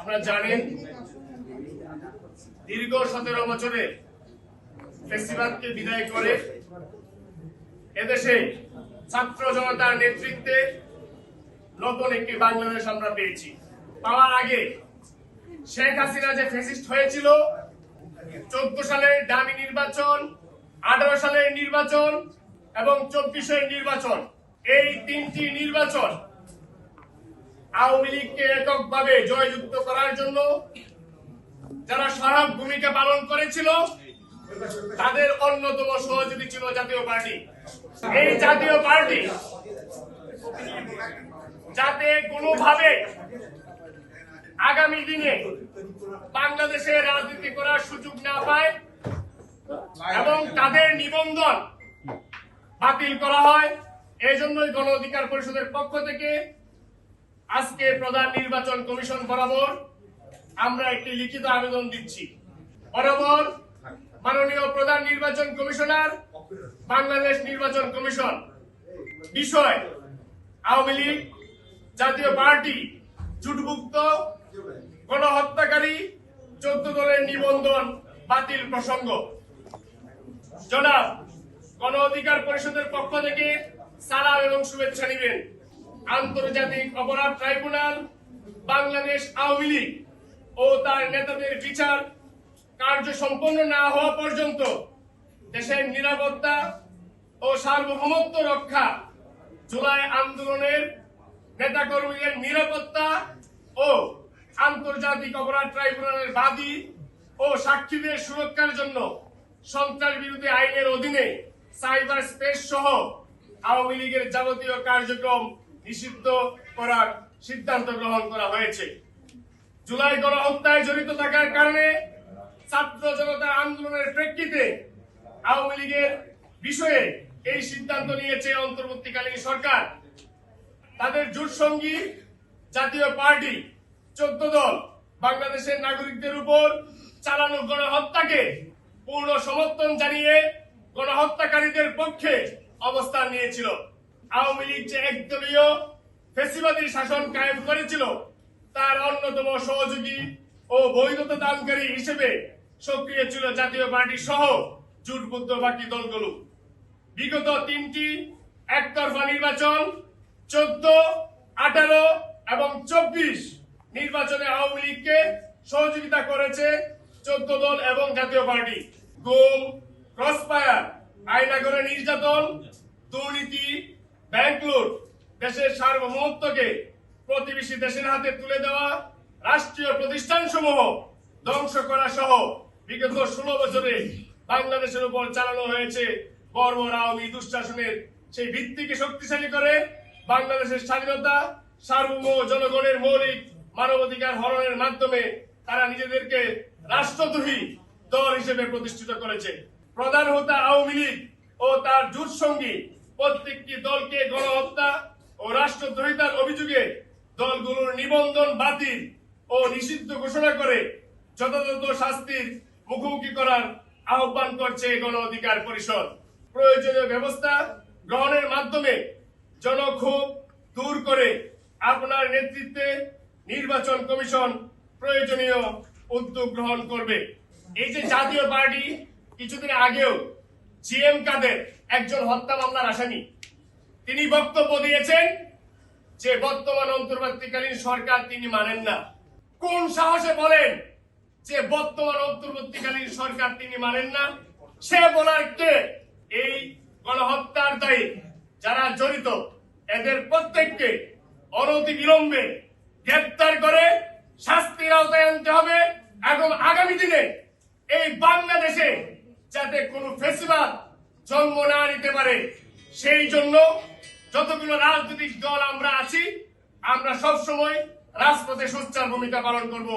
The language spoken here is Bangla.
আপনারা জানেন দীর্ঘ 17 বছরে ফ্যাসিবাদকে বিদায় করে এদেশে ছাত্র জনতার নেতৃত্বে নতুন একটি বাংলাদেশ আমরা পেয়েছি। পাওয়ার আগে শেখ হাসিনা যে ফ্যাসিস্ট হয়েছিল, 14 সালের ডামি নির্বাচন, 18 সালের নির্বাচন এবং 24-এর নির্বাচন, এই তিনটি নির্বাচন আওয়ামী লীগকে এককভাবে জয়যুক্ত করার জন্য যারা সহায়ক ভূমিকা পালন করেছিল তাদের অন্যতম সহযোগী ছিল জাতীয় পার্টি। এই জাতীয় পার্টি যাতে কোনোভাবে আগামী দিনে বাংলাদেশে রাজনীতি করার সুযোগ না পায় এবং তাদের নিবন্ধন বাতিল করা হয়, এই জন্যই গণ অধিকার পরিষদের পক্ষ থেকে আজকে প্রধান নির্বাচন কমিশন বরাবর আমরা একটি লিখিত আবেদন দিচ্ছি। বরাবর মাননীয় প্রধান নির্বাচন কমিশনার, বাংলাদেশ নির্বাচন কমিশন বিষয় আওয়ামী লীগ, জাতীয় পার্টি, জুটভুক্ত গণহত্যাকারী 14 দলের নিবন্ধন বাতিল প্রসঙ্গ জনাব গণ অধিকার পরিষদের পক্ষ থেকে সালাম এবং শুভেচ্ছা নেবেন। আন্তর্জাতিক অপরাধ ট্রাইব্যুনাল, বাংলাদেশ আওয়ামী লীগ ও তার নেতাদের বিচার কার্য সম্পন্ন না হওয়া পর্যন্ত দেশের নিরাপত্তা ও সার্বভৌমত্ব রক্ষা, জুলাই আন্দোলনের নেতাকর্মীদের নিরাপত্তা ও আন্তর্জাতিক অপরাধ ট্রাইব্যুনালের বাদী ও সাক্ষীদের সুরক্ষার জন্য সন্ত্রাস বিরোধী আইনের অধীনে সাইবার স্পেস সহ আওয়ামী লীগের যাবতীয় কার্যক্রম নিষিদ্ধ করার সিদ্ধান্ত গ্রহণ করা হয়েছে। জুলাই গণহত্যায় জড়িত থাকার কারণে ছাত্র জনতার আন্দোলনের প্রেক্ষিতে আওয়ামী লীগের বিষয়ে এই সিদ্ধান্ত নিয়েছে অন্তর্বর্তীকালীন সরকার। তাদের জোট সঙ্গী জাতীয় পার্টি 14 দল বাংলাদেশের নাগরিকদের উপর চালানো গণহত্যাকে পূর্ণ সমর্থন জানিয়ে গণহত্যাকারীদের পক্ষে অবস্থান নিয়েছিল। আওয়ামী লীগ যে একদলীয় ফ্যাসিবাদী শাসন কায়েম করেছিল তার অন্যতম সহযোগী ও বৈধতা দানকারী হিসেবে সক্রিয় ছিল জাতীয় পার্টি সহ জোটবদ্ধ বাকি দলগুলো। বিগত 3টি একতরফা নির্বাচন 14, 18 এবং 24 নির্বাচনে আওয়ামী লীগকে সহযোগিতা করেছে 14 দল এবং জাতীয় পার্টি। গুম, ক্রসফায়ার, আয়নাঘরে নির্যাতন, দুর্নীতি, ব্যাংক লুট, দেশের সার্বভৌমত্বকে প্রতিবেশী দেশের হাতে তুলে দেওয়া, রাষ্ট্রীয় প্রতিষ্ঠান সমূহ ধ্বংস করা সহ বিগত 16 বছরে বাংলাদেশের উপর চালানো হয়েছে বর্বর আওয়ামী দুঃশাসনের সেই ভিত্তিকে শক্তিশালী করে বাংলাদেশের স্বাধীনতা, সার্বভৌম জনগণের মৌলিক মানবাধিকার হরণের মাধ্যমে তারা নিজেদেরকে রাষ্ট্রদ্রোহী দল হিসেবে প্রতিষ্ঠিত করেছে। প্রধান হোতা আওয়ামী লীগ ও তার জোট সঙ্গী প্রত্যেকটি দলকে গণহত্যা ও রাষ্ট্রদ্রোহিতার অভিযোগে দলগুলোর নিবন্ধন বাতিল ও নিষিদ্ধ ঘোষণা করে যথাযথ শাস্তির মুখোমুখি করার আহ্বান করছে গণ অধিকার পরিষদ। প্রয়োজনীয় ব্যবস্থা গ্রহণের মাধ্যমে জনক্ষোভ দূর করে আপনার নেতৃত্বে নির্বাচন কমিশন প্রয়োজনীয় উদ্যোগ গ্রহণ করবে। এই যে জাতীয় পার্টি কিছুদিন আগেও জিএম কাদের একজন হত্যা মামলার আসামি, তিনি বক্তব্য দিয়েছেন যে বর্তমান অন্তর্বর্তীকালীন সরকার তিনি মানেন না। কোন সাহসে বলেন যে বর্তমান অন্তর্বর্তীকালীন সরকার তিনি মানেন না? সে বলার কে? এই গণহত্যার দায়ে যারা জড়িত এদের প্রত্যেককে অনতি বিলম্বে গ্রেপ্তার করে শাস্তির আওতায় আনতে হবে এবং আগামী দিনে এই বাংলাদেশে যাতে কোনো ফ্যাসিবাদ জন্ম না নিতে পারে সেই জন্য যতগুলো রাজনৈতিক দল আমরা আছি আমরা সবসময় রাজপথে সোচ্চার ভূমিকা পালন করব।